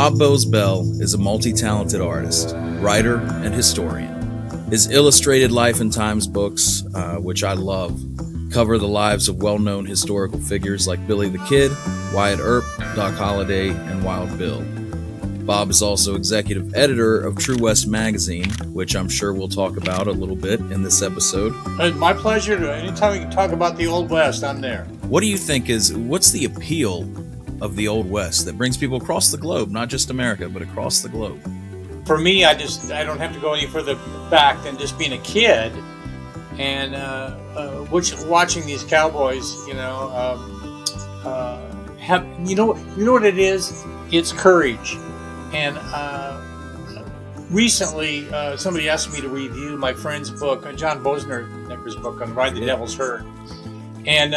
Bob Boze Bell is a multi-talented artist, writer, and historian. His illustrated Life and Times books, which I love, cover the lives of well-known historical figures like Billy the Kid, Wyatt Earp, Doc Holliday, and Wild Bill. Bob is also executive editor of True West magazine, which I'm sure we'll talk about a little bit in this episode. My pleasure. Anytime we can talk about the Old West, I'm there. What do you think what's the appeal of the Old West that brings people across the globe, not just America, but across the globe? For me, I don't have to go any further back than just being a kid and watching these cowboys, have you know what it is? It's courage. And recently, somebody asked me to review my friend's book, John Bosner's book on Ride the Devil's Herd. And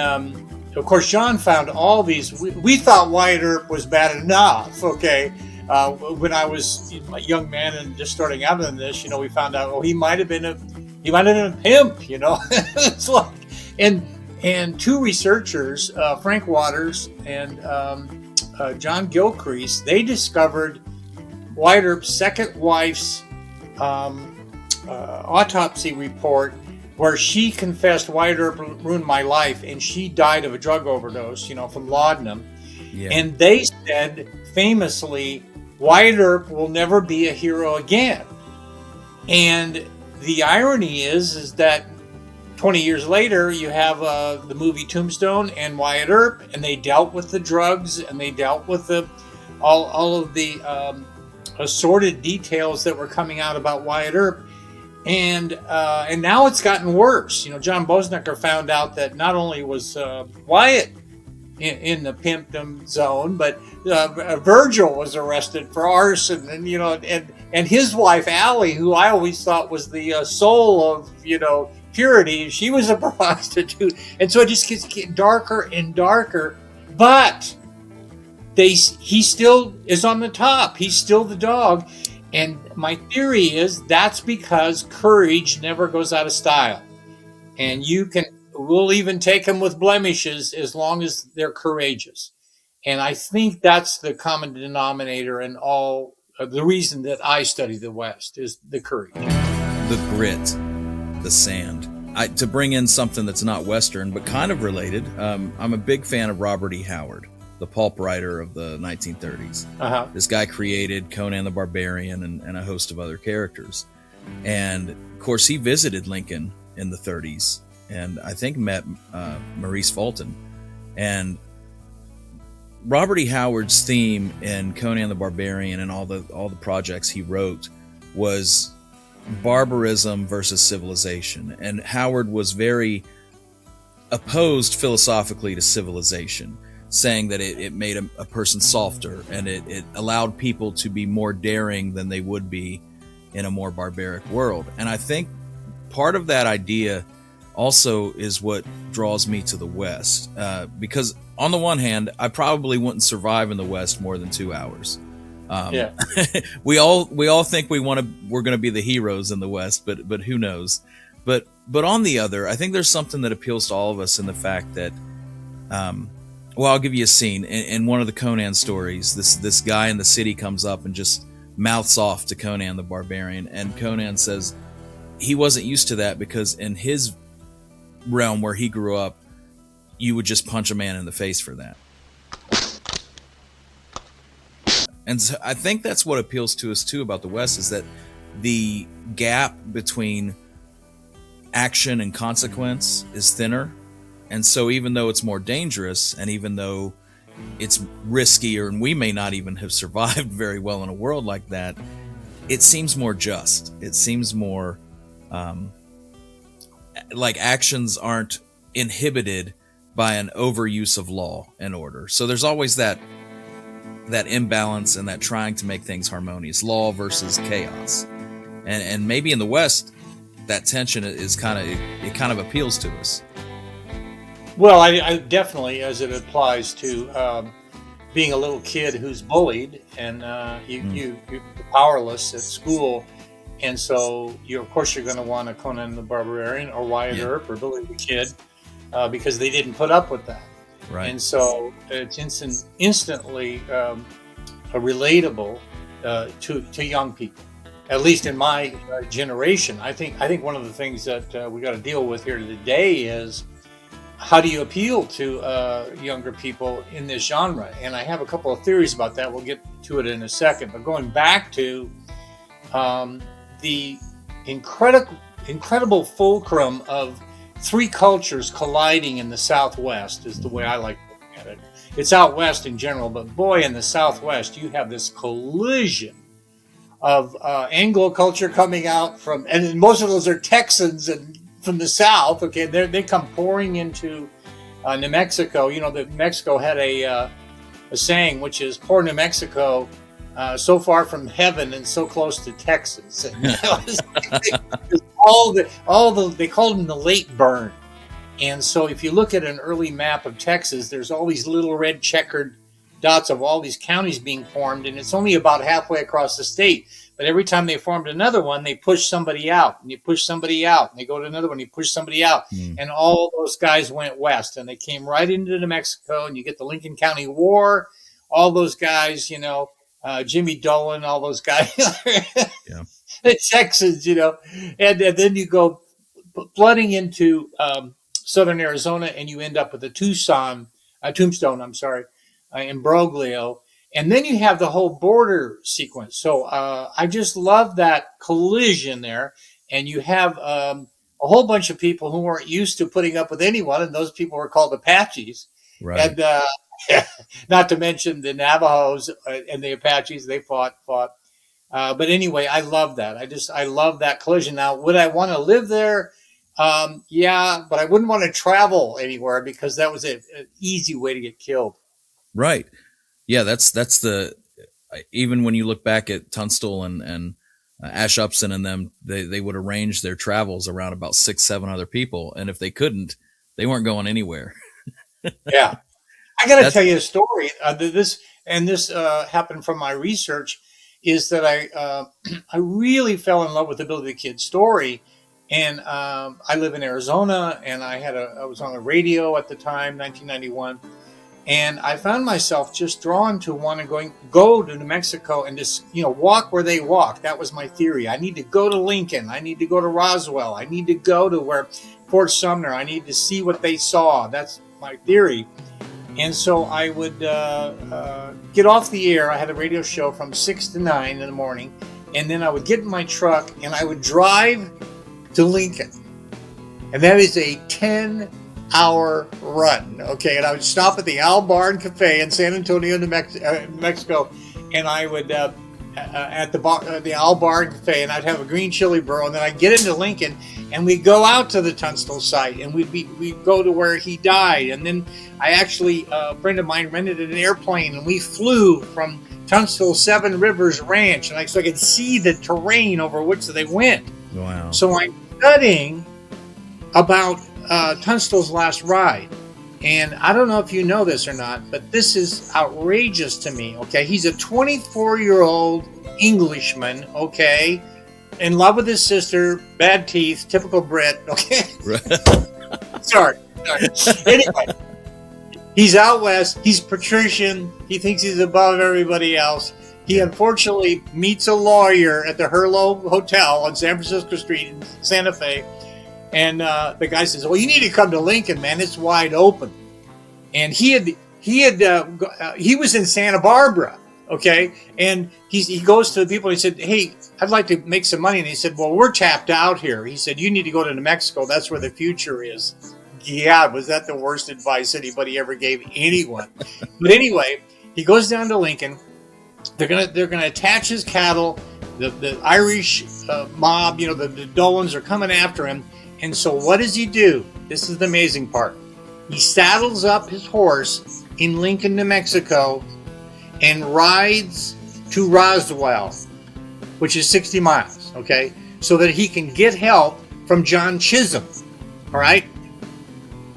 of course, John found all these. We thought Wyatt Earp was bad enough, okay? When I was a young man and just starting out in this, we found out, he might have been a pimp, It's like, and two researchers, Frank Waters and John Gilcrease, they discovered Wyatt Earp's second wife's autopsy report, where she confessed Wyatt Earp ruined my life, and she died of a drug overdose, from laudanum. Yeah. And they said famously, Wyatt Earp will never be a hero again. And the irony is that 20 years later, you have the movie Tombstone and Wyatt Earp, and they dealt with the drugs, and they dealt with all of the assorted details that were coming out about Wyatt Earp. And now it's gotten worse. John Bosnecker found out that not only was Wyatt in the pimpdom zone, but Virgil was arrested for arson, and his wife Allie, who I always thought was the soul of purity, she was a prostitute, and so it just gets darker and darker. But he still is on the top. He's still the dog. And my theory is that's because courage never goes out of style. And we'll even take them with blemishes as long as they're courageous. And I think that's the common denominator in all the reason that I study the West is the courage. The grit, the sand. To bring in something that's not Western, but kind of related, I'm a big fan of Robert E. Howard, the pulp writer of the 1930s. Uh-huh. This guy created Conan the Barbarian and a host of other characters. And, of course, he visited Lincoln in the 30s and I think met Maurice Fulton. And Robert E. Howard's theme in Conan the Barbarian and all the projects he wrote was barbarism versus civilization. And Howard was very opposed philosophically to civilization, saying that it made a person softer and it allowed people to be more daring than they would be in a more barbaric world. And I think part of that idea also is what draws me to the West, because on the one hand, I probably wouldn't survive in the West more than 2 hours. Yeah. we all think we're going to be the heroes in the West, but who knows? But on the other, I think there's something that appeals to all of us in the fact that, well, I'll give you a scene. In one of the Conan stories, this guy in the city comes up and just mouths off to Conan the Barbarian, and Conan says he wasn't used to that because in his realm where he grew up, you would just punch a man in the face for that. And so I think that's what appeals to us too about the West, is that the gap between action and consequence is thinner. And so even though it's more dangerous, and even though it's riskier, and we may not even have survived very well in a world like that, it seems more just. It seems more like actions aren't inhibited by an overuse of law and order. So there's always that imbalance and that trying to make things harmonious, law versus chaos. And maybe in the West, that tension is kind of appeals to us. Well, I definitely, as it applies to being a little kid who's bullied and you're powerless at school, and so of course you're going to want a Conan the Barbarian or Wyatt Earp or Billy the Kid because they didn't put up with that. Right. And so it's instantly relatable to young people, at least in my generation. I think one of the things that we got to deal with here today is how do you appeal to younger people in this genre? And I have a couple of theories about that. We'll get to it in a second. But going back to the incredible fulcrum of three cultures colliding in the Southwest is the way I like to look at it. It's out west in general, but boy, in the Southwest, you have this collision of Anglo culture coming out from, and most of those are Texans and from the South. Okay, they come pouring into New Mexico. You know that Mexico had a saying, which is "Poor New Mexico, so far from heaven and so close to Texas." And they called them the late burn. And so, if you look at an early map of Texas, there's all these little red checkered dots of all these counties being formed, and it's only about halfway across the state. But every time they formed another one, they pushed somebody out, and you push somebody out, and they go to another one, you push somebody out, and all those guys went west, and they came right into New Mexico, and you get the Lincoln County War, all those guys, you know, Jimmy Dolan, all those guys, yeah. The Texans, you know, and then you go flooding into southern Arizona, and you end up with the Tombstone, imbroglio. And then you have the whole border sequence. So I just love that collision there. And you have a whole bunch of people who weren't used to putting up with anyone, and those people were called Apaches. Right. And not to mention the Navajos and the Apaches, they fought. But anyway, I love that. I love that collision. Now, would I want to live there? Yeah, but I wouldn't want to travel anywhere because that was an easy way to get killed. Right. Yeah, that's the, even when you look back at Tunstall and Ash Upson and them, they would arrange their travels around about 6-7 other people. And if they couldn't, they weren't going anywhere. Yeah. I got to tell you a story. This happened from my research, is that I really fell in love with the Billy the Kid story. And I live in Arizona, and I was on the radio at the time, 1991. And I found myself just drawn to want to go to New Mexico and just, you know, walk where they walk. That was my theory. I need to go to Lincoln. I need to go to Roswell. I need to go to where Fort Sumner. I need to see what they saw. That's my theory. And so I would get off the air. I had a radio show from 6 to 9 in the morning. And then I would get in my truck and I would drive to Lincoln. And that is a 10-hour run, okay? And I would stop at the Al Barn Cafe in San Antonio, New Mexico, and I would at the Al Barn Cafe, and I'd have a green chili burro, and then I'd get into Lincoln, and we'd go out to the Tunstall site, and we'd go to where he died, and then I actually, a friend of mine rented an airplane, and we flew from Tunstall Seven Rivers Ranch, and so I could see the terrain over which they went. Wow. So I'm studying about Tunstall's last ride. And I don't know if you know this or not, but this is outrageous to me, okay? He's a 24-year-old Englishman, okay? In love with his sister, bad teeth, typical Brit, okay? Sorry. Anyway, he's out west. He's patrician. He thinks he's above everybody else. He unfortunately meets a lawyer at the Herlo Hotel on San Francisco Street in Santa Fe. And the guy says, "Well, you need to come to Lincoln, man. It's wide open." And he was in Santa Barbara, okay. And he goes to the people. And he said, "Hey, I'd like to make some money." And he said, "Well, we're tapped out here." He said, "You need to go to New Mexico. That's where the future is." Yeah, was that the worst advice anybody ever gave anyone? But anyway, he goes down to Lincoln. They're gonna attach his cattle. The Irish mob, you know, the Dolans are coming after him. And so what does he do? This is the amazing part. He saddles up his horse in Lincoln, New Mexico, and rides to Roswell, which is 60 miles, okay, so that he can get help from John Chisholm, all right?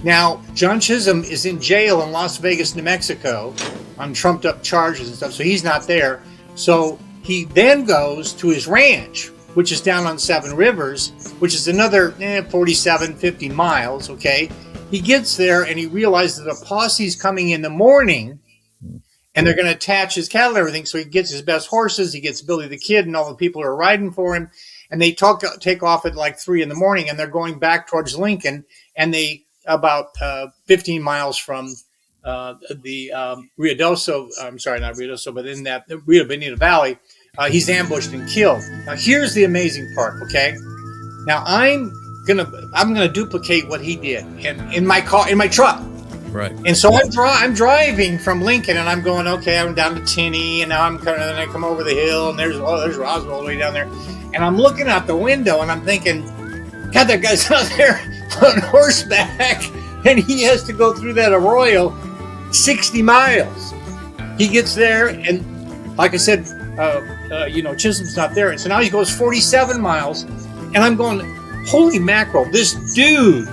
Now, John Chisholm is in jail in Las Vegas, New Mexico on trumped up charges and stuff, so he's not there. So he then goes to his ranch, which is down on Seven Rivers, which is another 47, 50 miles, okay? He gets there and he realizes that a posse's coming in the morning, and they're going to attach his cattle and everything. So he gets his best horses. He gets Billy the Kid and all the people who are riding for him. And they take off at like 3 a.m. and they're going back towards Lincoln. And they about 15 miles from the Ruidoso. I'm sorry, not Ruidoso, but in that Rio Bonito Valley, he's ambushed and killed. Now here's the amazing part. Okay, now I'm gonna duplicate what he did in my car, in my truck. Right. And so I'm driving from Lincoln, and I'm going, okay, I'm down to Tinney, and now then I come over the hill, and there's Roswell all the way down there, and I'm looking out the window, and I'm thinking, God, that guy's out there on horseback, and he has to go through that arroyo 60 miles. He gets there, and like I said, Chisholm's not there, and so now he goes 47 miles, and I'm going, holy mackerel, this dude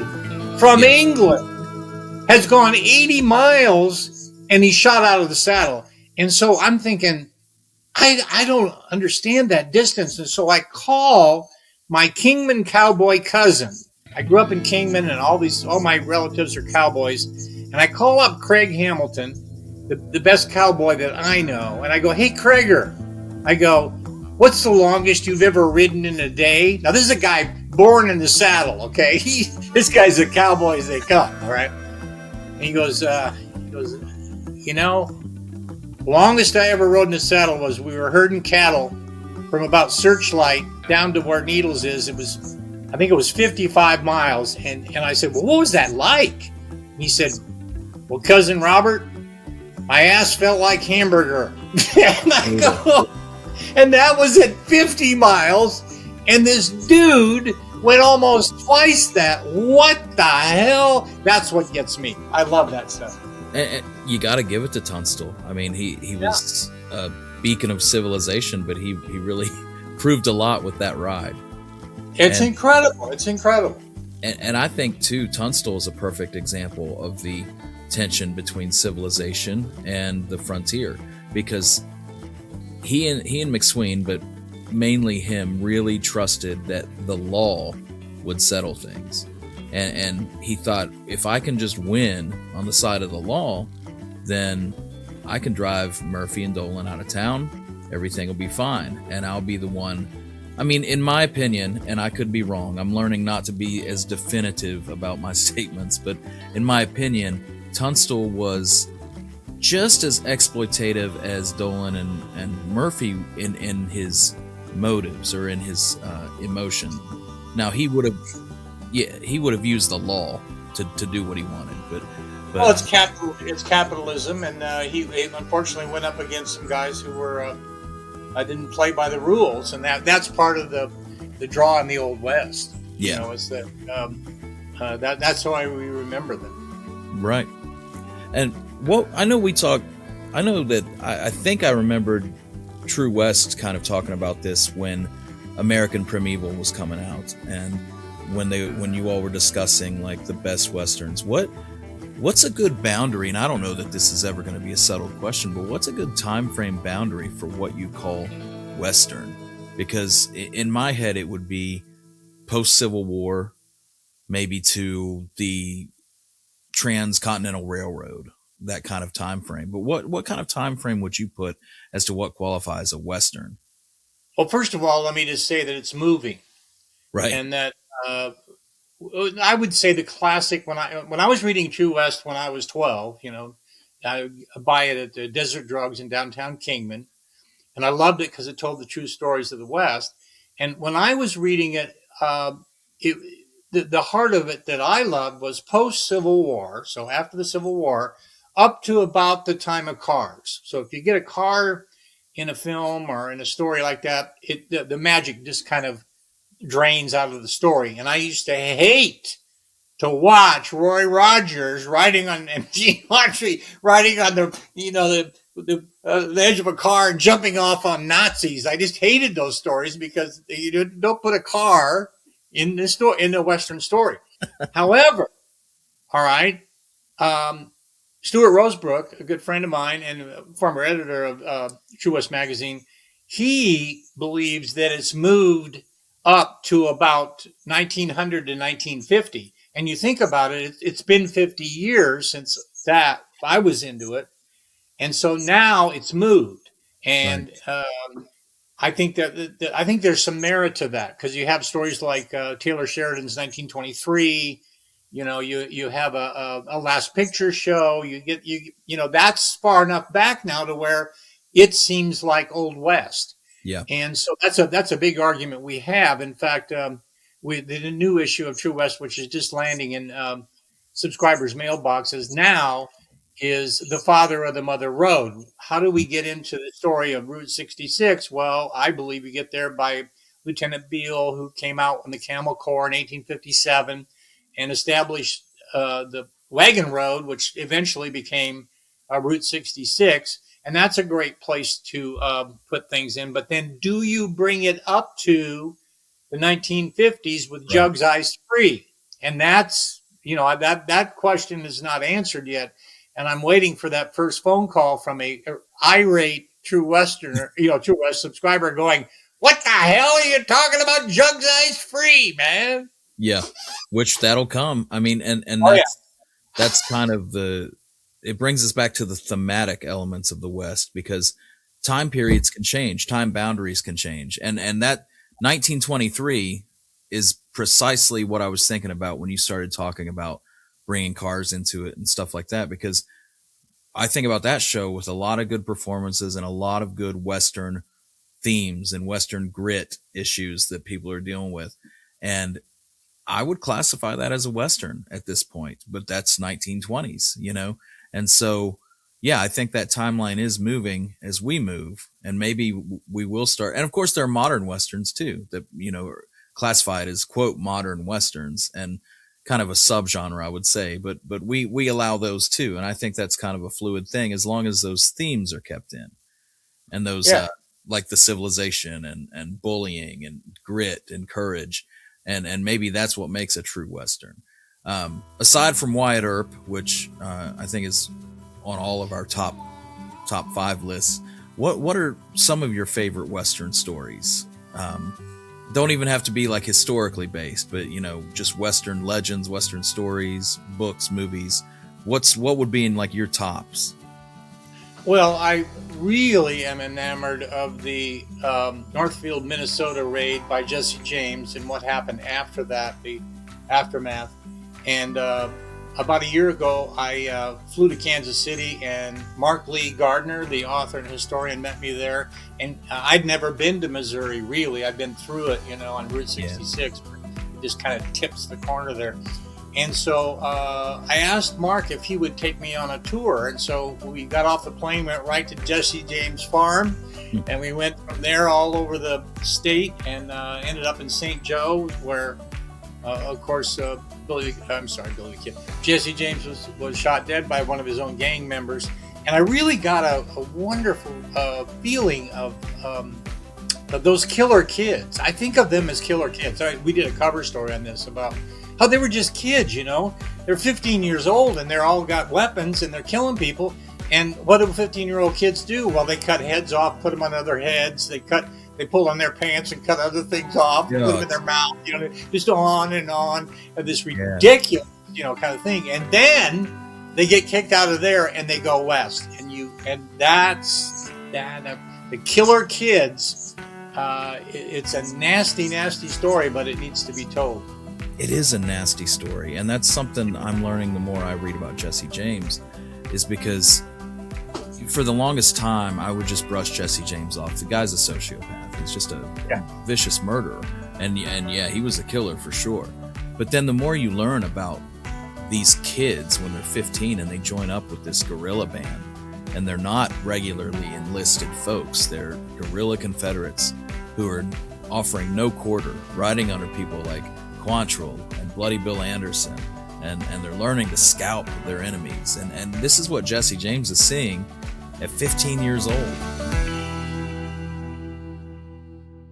from England has gone 80 miles and he's shot out of the saddle. And so I'm thinking, I don't understand that distance. And so I call my Kingman cowboy cousin. I grew up in Kingman, and all my relatives are cowboys. And I call up Craig Hamilton, the best cowboy that I know. And I go, hey, Craiger. I go, what's the longest you've ever ridden in a day? Now, this is a guy born in the saddle, okay? This guy's a cowboy as they come, all right? And he goes, longest I ever rode in the saddle was we were herding cattle from about Searchlight down to where Needles is. I think it was 55 miles. And I said, well, what was that like? And he said, well, Cousin Robert, my ass felt like hamburger. And I go, and that was at 50 miles. And this dude went almost twice that. What the hell? That's what gets me. I love that stuff. And you got to give it to Tunstall. I mean, he was a beacon of civilization, but he really proved a lot with that ride. It's incredible. It's incredible. And I think, too, Tunstall is a perfect example of the tension between civilization and the frontier, because he and McSween, but mainly him, really trusted that the law would settle things. And he thought, if I can just win on the side of the law, then I can drive Murphy and Dolan out of town. Everything will be fine. And I'll be the one. I mean, in my opinion, and I could be wrong, I'm learning not to be as definitive about my statements, but in my opinion, Tunstall was just as exploitative as Dolan and Murphy in his motives or in his emotion. Now he would have used the law to do what he wanted, but well, it's capitalism, and he unfortunately went up against some guys who were didn't play by the rules, and that's part of the draw in the Old West. Yeah, is that that's why we remember them, right? And I know that I think I remembered True West kind of talking about this when American Primeval was coming out, and when you all were discussing like the best westerns. What's a good boundary? And I don't know that this is ever going to be a settled question, but what's a good time frame boundary for what you call western? Because in my head it would be post Civil War, maybe to the Transcontinental Railroad, that kind of time frame. But what kind of time frame would you put as to what qualifies a western? Well, first of all, let me just say that it's moving, right? And that I would say the classic, when I was reading True West when I was 12, I buy it at the Desert Drugs in downtown Kingman, and I loved it because it told the true stories of the West. And when I was reading it, the heart of it that I loved was post Civil War, so after the Civil War, up to about the time of cars. So if you get a car in a film or in a story like that, the magic just kind of drains out of the story. And I used to hate to watch Roy Rogers riding on and Gene Autry riding on the edge of a car and jumping off on Nazis. I just hated those stories because you don't put a car in the Western story. However, all right, Stuart Rosebrook, a good friend of mine and former editor of True West magazine, he believes that it's moved up to about 1900 to 1950. And you think about it, it's been 50 years since that I was into it. And so now it's moved. And Right. I think that I think there's some merit to that, because you have stories like Taylor Sheridan's 1923. You know, you have a Last Picture Show. You know, that's far enough back now to where it seems like Old West. Yeah. And so that's a big argument we have. In fact, we the new issue of True West, which is just landing in subscribers' mailboxes now, is The Father of the Mother Road. How do we get into the story of Route 66? Well, I believe you get there by Lieutenant Beale, who came out on the Camel Corps in 1857 and established the wagon road, which eventually became Route 66. And that's a great place to put things in. But then do you bring it up to the 1950s with Right. Jugs Ice Free? And that's, you know, that question is not answered yet. And I'm waiting for that first phone call from a irate True Westerner, you know, True West subscriber going, "What the hell are you talking about Jugs Ice Free, man?" Yeah. Which that'll come. I mean, and Oh yeah, that's kind of it brings us back to the thematic elements of the West, because time periods can change, time boundaries can change. And that 1923 is precisely what I was thinking about when you started talking about bringing cars into it and stuff like that, because I think about that show with a lot of good performances and a lot of good Western themes and Western grit issues that people are dealing with. And I would classify that as a Western at this point, but that's 1920s, you know? And so, yeah, I think that timeline is moving as we move, and maybe we will start. And of course, there are modern Westerns too that, you know, are classified as quote modern Westerns and kind of a subgenre, I would say, but we allow those too. And I think that's kind of a fluid thing as long as those themes are kept in, and those, yeah. like the civilization and bullying and grit and courage. And maybe that's what makes a true Western. Aside from Wyatt Earp, which I think is on all of our top 5 lists, what are some of your favorite Western stories? Don't even have to be like historically based, but you know, just Western legends, Western stories, books, movies. What would be in like your tops? Well, I really am enamored of the Northfield, Minnesota raid by Jesse James and what happened after that, the aftermath. And about a year ago, I flew to Kansas City, and Mark Lee Gardner, the author and historian, met me there. And I'd never been to Missouri, really. I'd been through it, you know, on Route 66. Yeah. It just kind of tips the corner there. And so I asked Mark if he would take me on a tour. And so we got off the plane, went right to Jesse James Farm, and we went from there all over the state and ended up in St. Joe, where, of course, Billy the Kid. Jesse James was shot dead by one of his own gang members. And I really got a wonderful feeling of those killer kids. I think of them as killer kids. We did a cover story on this about how they were just kids, you know. They're 15 years old and they're all got weapons and they're killing people. And what do 15-year-old kids do? Well, they cut heads off, put them on other heads. They pull on their pants and cut other things off, put them in their mouth. You know, just on and on, and this ridiculous, you know, kind of thing. And then they get kicked out of there and they go west. And that's that. The killer kids. It's a nasty, nasty story, but it needs to be told. It is a nasty story, and that's something I'm learning the more I read about Jesse James, is because for the longest time I would just brush Jesse James off. The guy's a sociopath. He's just a vicious murderer, and yeah, he was a killer for sure. But then the more you learn about these kids when they're 15 and they join up with this guerrilla band, and they're not regularly enlisted folks, they're guerrilla Confederates who are offering no quarter, riding under people like Quantrill and Bloody Bill Anderson, and they're learning to scalp their enemies. And this is what Jesse James is seeing at 15 years old.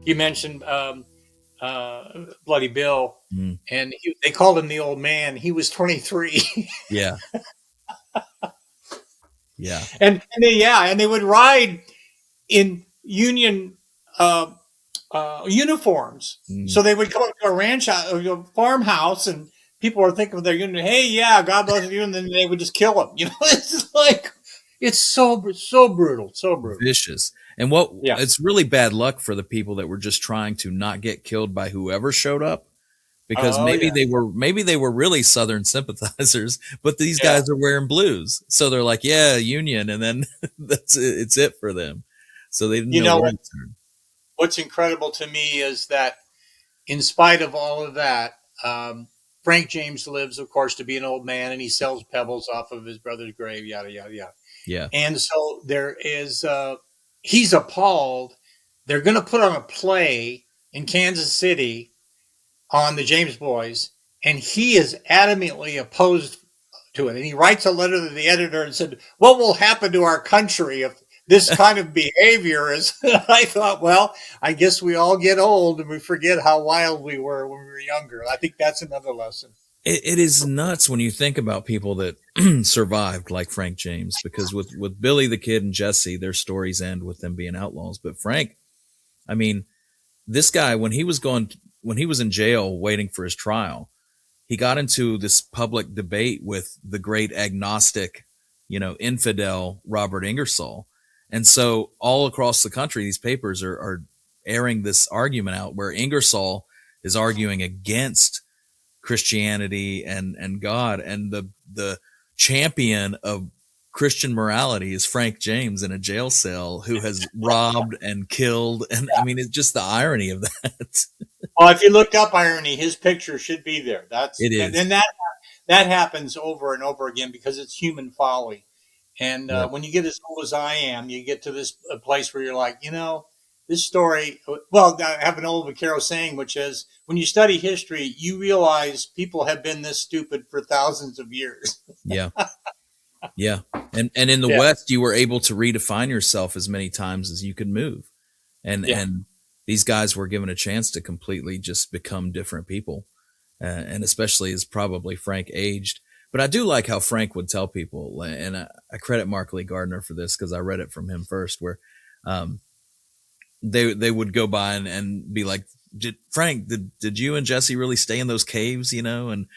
You mentioned Bloody Bill, and they called him the old man. He was 23. Yeah. Yeah. And they would ride in Union uniforms. So they would go to a ranch, a farmhouse, and people were thinking of their union, hey, yeah, God bless you, and then they would just kill them. You know, it's like, It's so brutal, so brutal. Vicious. And it's really bad luck for the people that were just trying to not get killed by whoever showed up, because maybe they were really Southern sympathizers, but these guys are wearing blues, so they're like, yeah, Union, and then it's it for them. So they didn't know what's incredible to me is that, in spite of all of that, Frank James lives, of course, to be an old man, and he sells pebbles off of his brother's grave, yada yada yada. Yeah. And so there is, he's appalled. They're going to put on a play in Kansas City on the James Boys, and he is adamantly opposed to it. And he writes a letter to the editor and said, what will happen to our country if this kind of behavior is? I thought, well, I guess we all get old and we forget how wild we were when we were younger. I think that's another lesson. It is nuts when you think about people that survived, like Frank James, because with Billy the Kid and Jesse, their stories end with them being outlaws. But Frank, I mean, this guy, when he was in jail waiting for his trial, he got into this public debate with the great agnostic, infidel Robert Ingersoll. And so all across the country, these papers are airing this argument out where Ingersoll is arguing against Christianity and God, and the champion of Christian morality is Frank James in a jail cell who has robbed and killed. And I mean, it's just the irony of that. Well, if you looked up irony, his picture should be there. It is. And that happens over and over again because it's human folly. And when you get as old as I am, you get to this place where you're like, this story, well, I have an old vaquero saying, which is, when you study history, you realize people have been this stupid for thousands of years. Yeah. Yeah. And in the West, you were able to redefine yourself as many times as you could move. And these guys were given a chance to completely just become different people. And especially as probably Frank aged. But I do like how Frank would tell people, and I credit Mark Lee Gardner for this because I read it from him first, where they would go by and be like, Frank, did you and Jesse really stay in those caves, and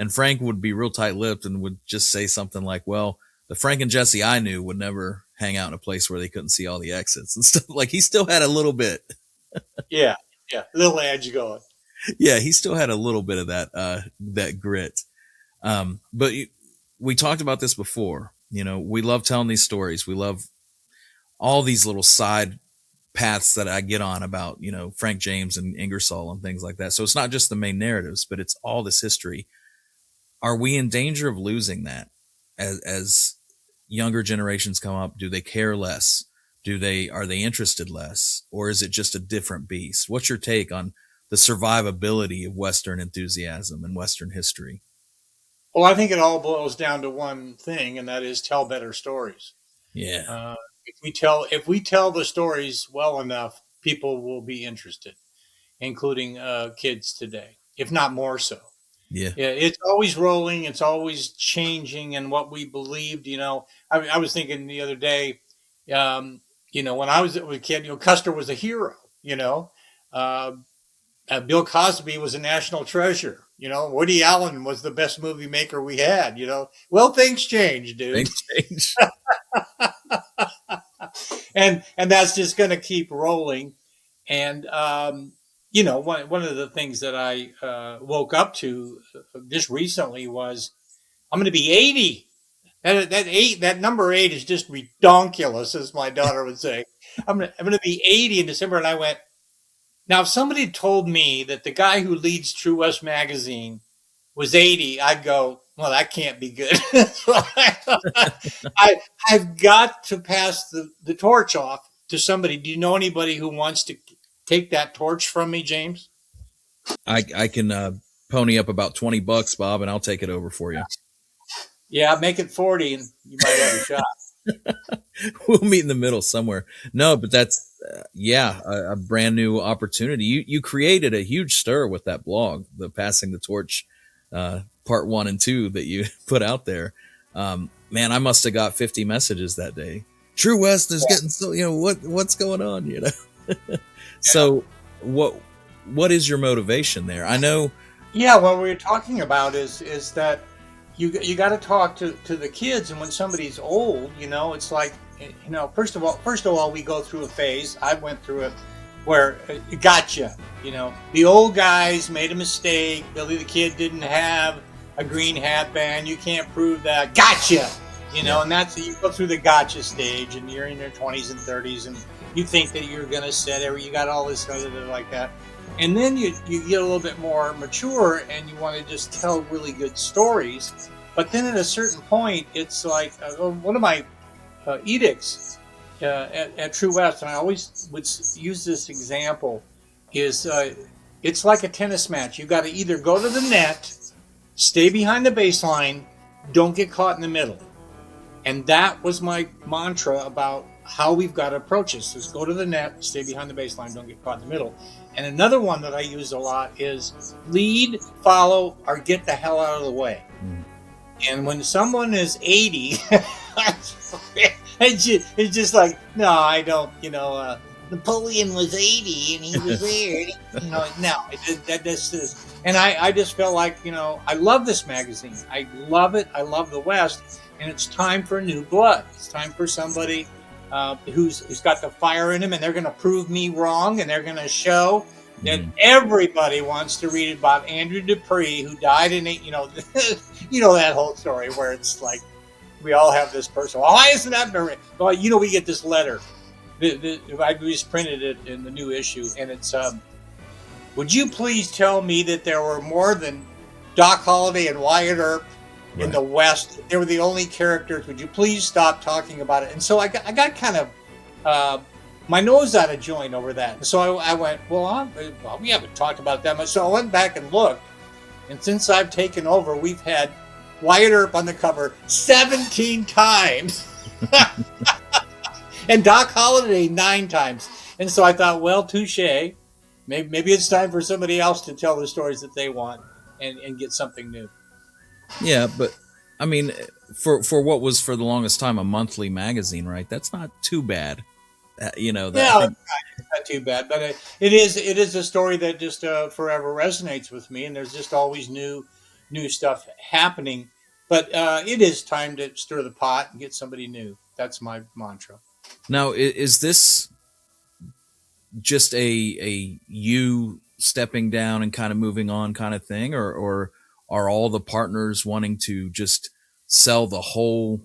Frank would be real tight-lipped and would just say something like, well, the Frank and Jesse I knew would never hang out in a place where they couldn't see all the exits and stuff. Like, he still had a little bit. Yeah. Little edge going. Yeah, he still had a little bit of that grit. But we talked about this before. We love telling these stories. We love all these little side paths that I get on about, Frank James and Ingersoll and things like that. So it's not just the main narratives, but it's all this history. Are we in danger of losing that as younger generations come up? Do they care less? Are they interested less? Or is it just a different beast? What's your take on the survivability of Western enthusiasm and Western history? Well, I think it all boils down to one thing, and that is tell better stories. Yeah. If we tell the stories well enough, people will be interested, including kids today, if not more so. Yeah. It's always rolling. It's always changing. And what we believed, I was thinking the other day, when I was a kid, Custer was a hero, Bill Cosby was a national treasure. Woody Allen was the best movie maker we had, Well, things change, dude. Things change. and that's just going to keep rolling. And, one of the things that I woke up to just recently was I'm going to be 80. That number 8 is just redonkulous, as my daughter would say. I'm going to be 80 in December. And I went, now, if somebody told me that the guy who leads True West magazine was 80, I'd go, well, that can't be good. So I've got to pass the torch off to somebody. Do you know anybody who wants to take that torch from me, James? I can pony up about $20, Bob, and I'll take it over for you. Yeah, make it 40 and you might have a shot. We'll meet in the middle somewhere. No, but that's, a brand new opportunity. You created a huge stir with that blog, the Passing the Torch part 1 and 2 that you put out there. Man, I must have got 50 messages that day. True West is getting so, what's going on, So what is your motivation there? I know. Yeah, what we're talking about is that, you got to talk to the kids, and when somebody's old, it's like, first of all, we go through a phase. I went through it where it gotcha. The old guys made a mistake. Billy the Kid didn't have a green hat band. You can't prove that. Gotcha. And that's, you go through the gotcha stage, and you're in your 20s and 30s, and you think that you're gonna you got all this other like that. And then you get a little bit more mature, and you want to just tell really good stories. But then at a certain point, it's like one of my edicts at True West, and I always would use this example, is it's like a tennis match. You got to either go to the net, stay behind the baseline, don't get caught in the middle. And that was my mantra about how we've got to approach this. Is go to the net, stay behind the baseline, don't get caught in the middle. And another one that I use a lot is lead, follow, or get the hell out of the way. And when someone is 80, it's just like, no, I don't, Napoleon was 80 and he was there. No, this is. And I just felt like, I love this magazine. I love it. I love the West. And it's time for new blood. It's time for somebody who's got the fire in them, and they're going to prove me wrong, and they're going to show that everybody wants to read about Andrew Dupree, who died in, that whole story where it's like we all have this person. Well, why isn't that? Well, we get this letter. I just printed it in the new issue, and it's, would you please tell me that there were more than Doc Holliday and Wyatt Earp in the West? They were the only characters. Would you please stop talking about it? And so I got kind of my nose out of joint over that. And so I went, well, we haven't talked about it that much. So I went back and looked. And since I've taken over, we've had Wyatt Earp on the cover 17 times. And Doc Holliday 9 times. And so I thought, well, touche. Maybe it's time for somebody else to tell the stories that they want and get something new. Yeah, but I mean, for what was for the longest time a monthly magazine, right? That's not too bad. It's not too bad, but it is a story that just forever resonates with me, and there's just always new stuff happening. But it is time to stir the pot and get somebody new. That's my mantra. Now, is this just a you stepping down and kind of moving on kind of thing, or are all the partners wanting to just sell the whole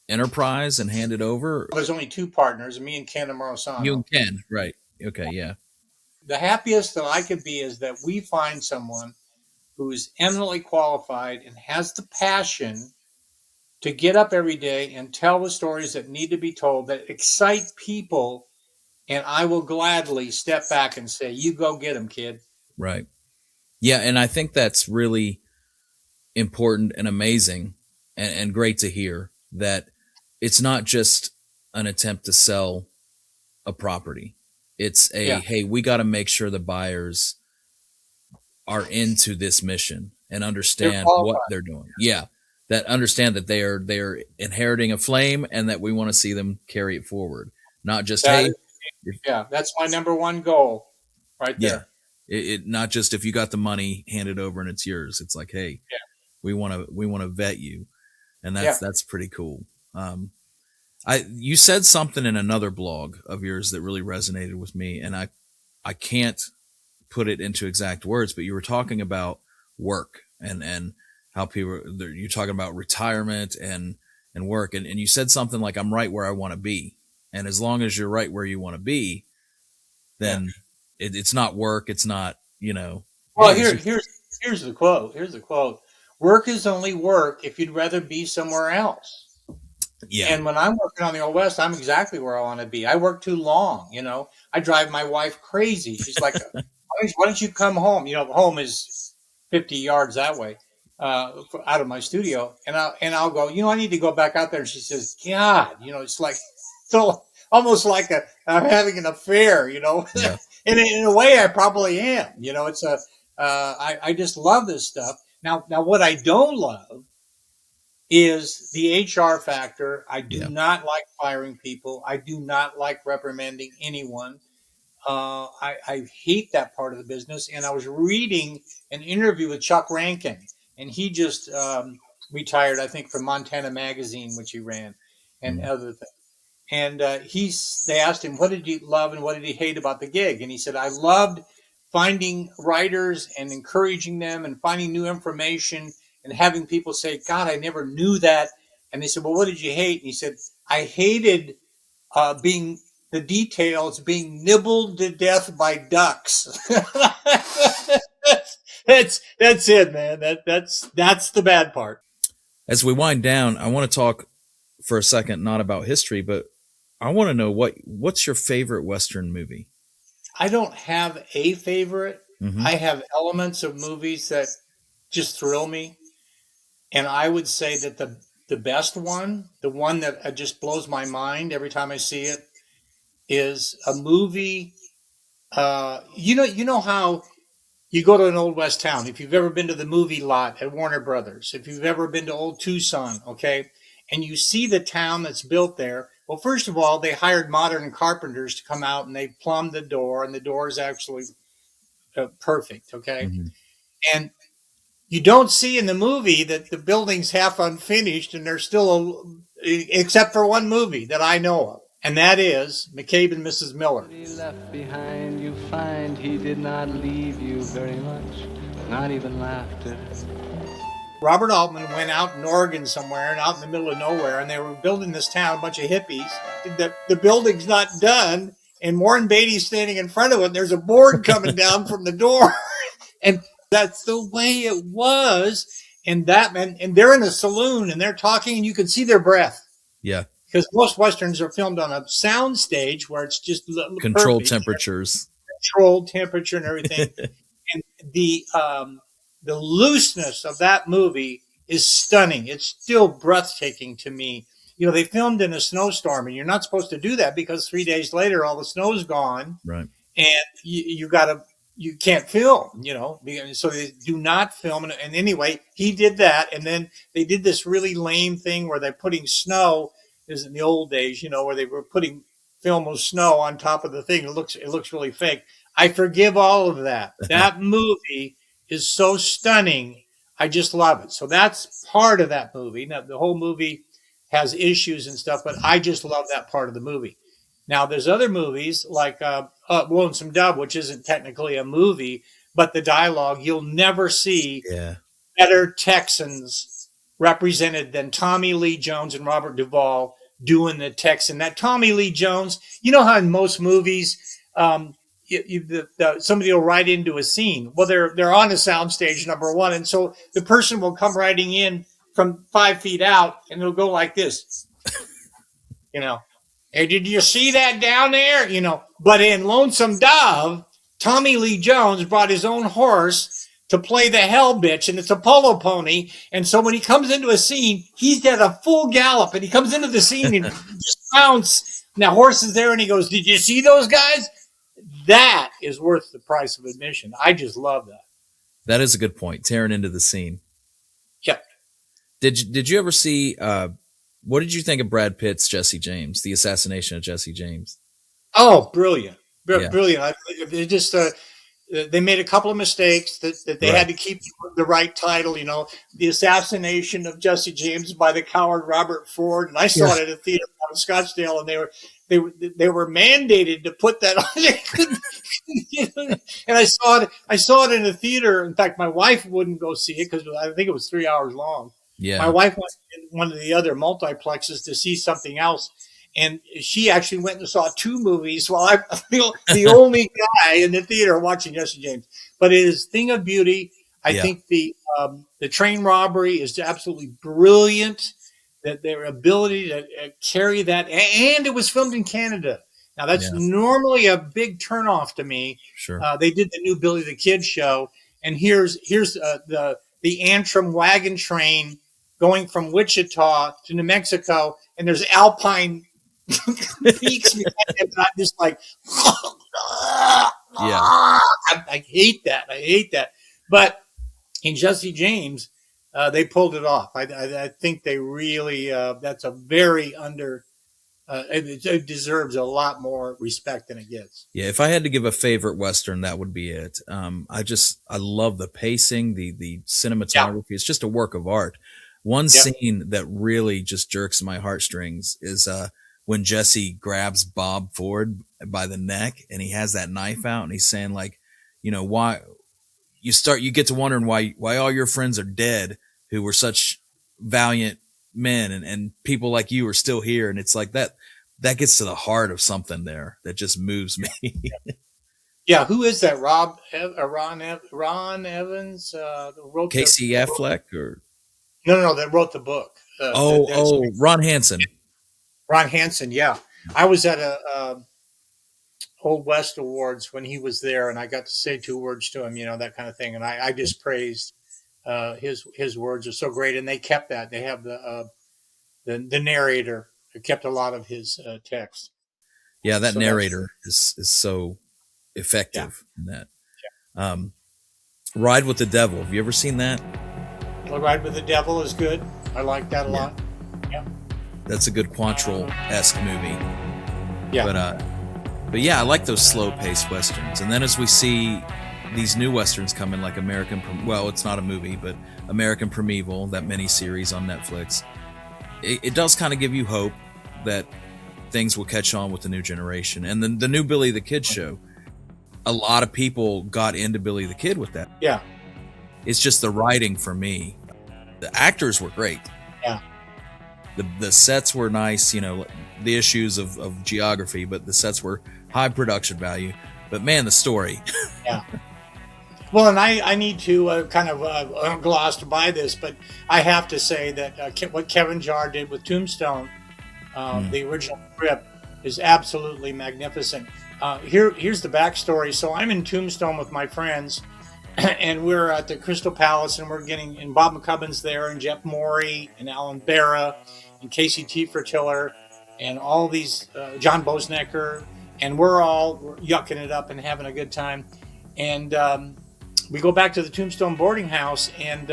enterprise and hand it over? There's only 2 partners, me and Ken Amorosano. You and Ken, right. Okay, yeah. The happiest that I could be is that we find someone who's eminently qualified and has the passion to get up every day and tell the stories that need to be told, that excite people, and I will gladly step back and say, you go get them, kid. Right. Yeah, and I think that's really important and amazing and great to hear, that it's not just an attempt to sell a property. It's hey, we got to make sure the buyers are into this mission and understand what they're doing. Yeah, that understand that they are inheriting a flame, and that we want to see them carry it forward. Not just that's my number one goal, right there. Yeah, it not just if you got the money, hand it over and it's yours. It's like, hey, we want to vet you, and that's pretty cool. You said something in another blog of yours that really resonated with me, and I can't put it into exact words, but you were talking about work and how you're talking about retirement and work. And you said something like, I'm right where I want to be. And as long as you're right where you want to be, then it's not work. It's not, Well, here's the quote. Here's the quote. Work is only work if you'd rather be somewhere else. Yeah. And when I'm working on the Old West, I'm exactly where I want to be. I work too long. I drive my wife crazy. She's like, why don't you come home? Home is 50 yards that way out of my studio. And I'll go, I need to go back out there. And she says, God, it's like, so almost like I'm having an affair, Yeah. And in a way I probably am, it's I just love this stuff. Now what I don't love is the HR factor. I do not like firing people. I do not like reprimanding anyone. I hate that part of the business. And I was reading an interview with Chuck Rankin, and he just retired, I think, from Montana Magazine, which he ran, and other things. And they asked him, what did he love and what did he hate about the gig? And he said, I loved finding writers and encouraging them and finding new information and having people say, God, I never knew that. And they said, well, what did you hate? And he said, I hated being the details being nibbled to death by ducks. that's it, man. That's the bad part. As we wind down, I want to talk for a second, not about history, but I want to know what's your favorite Western movie? I don't have a favorite. Mm-hmm. I have elements of movies that just thrill me. And I would say that the best one, the one that just blows my mind every time I see it, is a movie. You know how you go to an old West town. If you've ever been to the movie lot at Warner Brothers, if you've ever been to old Tucson, okay, and you see the town that's built there. Well, first of all, they hired modern carpenters to come out and they plumbed the door, and the door is actually perfect, okay? Mm-hmm. And you don't see in the movie that the building's half unfinished and they're still, except for one movie that I know of, and that is McCabe and Mrs. Miller. He left behind, you find he did not leave you very much, not even laughter. Robert Altman went out in Oregon somewhere and out in the middle of nowhere, and they were building this town, a bunch of hippies. The building's not done, and Warren Beatty's standing in front of it, and there's a board coming down from the door. And that's the way it was. And they're in a saloon, and they're talking, and you can see their breath. Yeah. Because most Westerns are filmed on a sound stage where it's just controlled temperatures. Controlled temperature and everything. And the looseness of that movie is stunning. It's still breathtaking to me. You know, they filmed in a snowstorm, and you're not supposed to do that because 3 days later, all the snow's gone. Right. And you can't film, you know, so they do not film. And anyway, he did that. And then they did this really lame thing where they're putting snow, is in the old days, you know, where they were putting film of snow on top of the thing. It looks really fake. I forgive all of that. That movie is so stunning. I just love it. So that's part of that movie. Now, the whole movie has issues and stuff, but I just love that part of the movie. Now, there's other movies like Lonesome Dove, which isn't technically a movie, but the dialogue, you'll never see better Texans represented than Tommy Lee Jones and Robert Duvall doing the Texan. That Tommy Lee Jones, you know how in most movies, somebody will write into a scene. Well, they're on a soundstage, number one, and so the person will come riding in from 5 feet out, and they'll go like this, you know. Hey, did you see that down there? You know. But in Lonesome Dove, Tommy Lee Jones brought his own horse to play the hell bitch, and it's a polo pony. And so when he comes into a scene, he's got a full gallop, and he comes into the scene and just bounce. Now, horse is there, and he goes, "Did you see those guys?" That is worth the price of admission. I just love that. That is a good point. Tearing into the scene. Yeah. Did you ever see? What did you think of Brad Pitt's Jesse James, the assassination of Jesse James? Oh, brilliant. Brilliant. It just, they made a couple of mistakes that they had to keep the right title, you know, the assassination of Jesse James by the coward Robert Ford. And I saw it at a theater out in Scottsdale, and they were mandated to put that on. And I saw it in a theater. In fact, my wife wouldn't go see it because I think it was 3 hours long. Yeah. My wife went in one of the other multiplexes to see something else, and she actually went and saw 2 movies while I'm the only guy in the theater watching Jesse James. But it is a thing of beauty. I think the train robbery is absolutely brilliant. That their ability to carry that, and it was filmed in Canada. Now that's normally a big turnoff to me. Sure. They did the new Billy the Kid show, and here's the Antrim wagon train going from Wichita to New Mexico, and there's alpine peaks, and I'm just like, I hate that. But in Jesse James, they pulled it off. I think they really, that's a very it deserves a lot more respect than it gets. Yeah, if I had to give a favorite Western, that would be it. I love the pacing, the cinematography. It's just a work of art. One scene that really just jerks my heartstrings is when Jesse grabs Bob Ford by the neck and he has that knife out and he's saying, like, you know, why you get to wondering why all your friends are dead who were such valiant men, and people like you are still here. And it's like that gets to the heart of something there that just moves me. Yeah, who is that? Ron Evans wrote Casey Affleck or no, that wrote the book. Ron Hansen. Ron Hansen, yeah. I was at a Old West Awards when he was there, and I got to say 2 words to him, you know, that kind of thing. And I just praised his words are so great, and they kept that. They have the narrator who kept a lot of his text. Yeah, that narrator is so effective in that. Yeah. Ride with the Devil. Have you ever seen that? Well, Ride with the Devil is good. I like that a lot. Yeah. That's a good Quantrill-esque movie. Yeah. But yeah, I like those slow-paced westerns. And then as we see these new westerns come in, like well, it's not a movie, but American Primeval, that miniseries on Netflix, it does kind of give you hope that things will catch on with the new generation. And then the new Billy the Kid show, a lot of people got into Billy the Kid with that. Yeah. It's just the writing for me. The actors were great. Yeah. The sets were nice, you know, the issues of geography, but the sets were high production value. But man, the story. Yeah. Well, and I need to kind of gloss by this, but I have to say that what Kevin Jarre did with Tombstone, the original script, is absolutely magnificent. Here's the backstory. So I'm in Tombstone with my friends, and we're at the Crystal Palace, and and Bob McCubbin's there, and Jeff Morey, and Alan Barra, and Casey T. Fertiller, and all these, John Bosnecker, and we're yucking it up and having a good time. And we go back to the Tombstone boarding house, and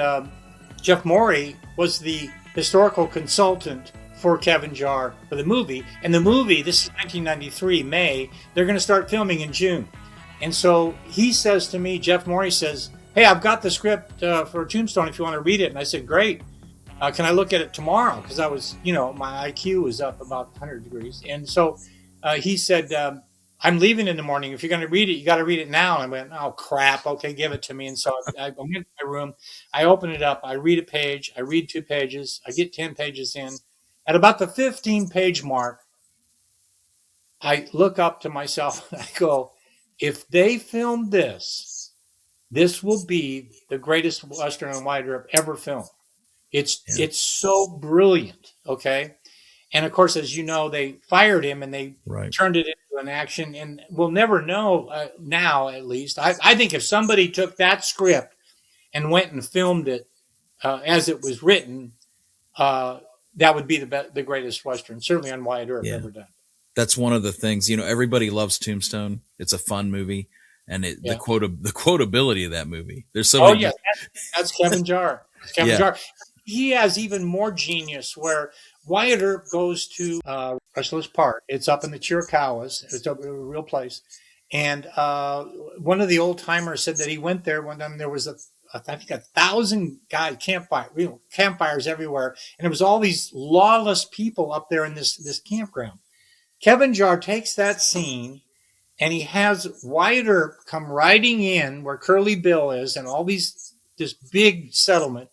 Jeff Morey was the historical consultant for Kevin Jarre for the movie. And the movie, this is 1993, May, they're going to start filming in June. And so he says to me, Jeff Morey says, "Hey, I've got the script for Tombstone if you want to read it." And I said, "Great. Can I look at it tomorrow?" Because I was, you know, my IQ was up about 100 degrees. And so he said, "I'm leaving in the morning. If you're going to read it, you got to read it now." And I went, "Oh, crap. Okay, give it to me." And so I went to my room. I open it up. I read a page. I read 2 pages. I get 10 pages in. At about the 15-page mark, I look up to myself and I go, if they filmed this will be the greatest Western on Wyatt Earp ever filmed. It's so brilliant, okay? And of course, as you know, they fired him and they turned it into an action, and we'll never know now, at least. I think if somebody took that script and went and filmed it as it was written, that would be the greatest Western, certainly on Wyatt Earp ever done. That's one of the things, you know, everybody loves Tombstone. It's a fun movie. And the quotability of that movie. There's so many. That's Kevin Jarre. Jarre. He has even more genius where Wyatt Earp goes to Restless Park. It's up in the Chiricahuas. It's a real place. And one of the old timers said that he went there one time. There was I think 1,000 campfires everywhere. And it was all these lawless people up there in this campground. Kevin Jarre takes that scene and he has Wyatt Earp come riding in where Curly Bill is and all this big settlement.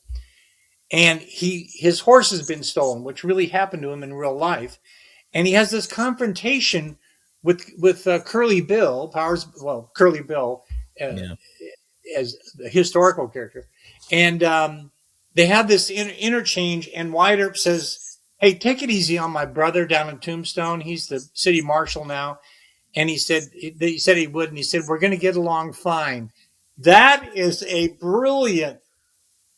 And his horse has been stolen, which really happened to him in real life. And he has this confrontation with Curly Bill, Curly Bill as the historical character. And they have this interchange, and Wyatt Earp says, "Hey, take it easy on my brother down in Tombstone. He's the city marshal now." And he said he would, and he said, "We're going to get along fine." That is a brilliant,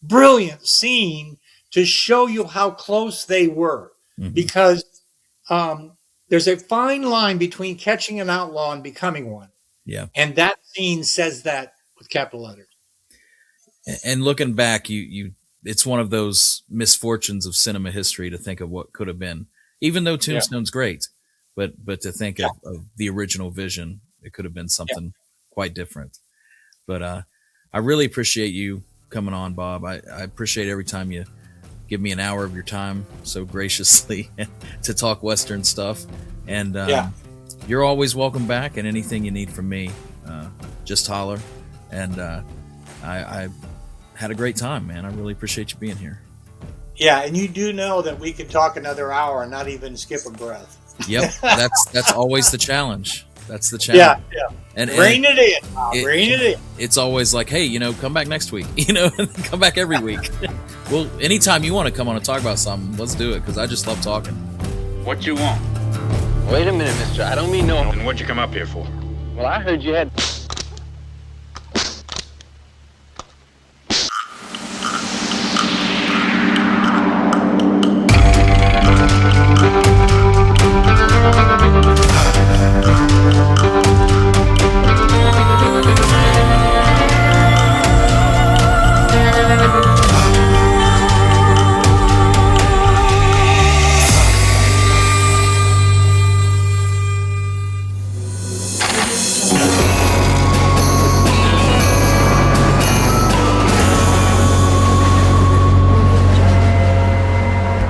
brilliant scene to show you how close they were, because there's a fine line between catching an outlaw and becoming one. Yeah. And that scene says that with capital letters. And looking back, it's one of those misfortunes of cinema history to think of what could have been, even though Tombstone's great, but to think of the original vision, it could have been something quite different. But I really appreciate you coming on, Bob. I appreciate every time you give me an hour of your time so graciously to talk Western stuff. And you're always welcome back, and anything you need from me, just holler. And I had a great time, man. I really appreciate you being here. Yeah, and you do know that we can talk another hour and not even skip a breath. Yep, that's always the challenge. That's the challenge. Yeah. And rein it in. Rein it in. It's always like, hey, come back next week. Come back every week. Well, anytime you want to come on and talk about something, let's do it, because I just love talking. What you want? Wait a minute, mister. I don't mean no. And what'd you come up here for? Well, I heard you had...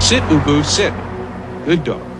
Sit, Ubu, sit. Good dog.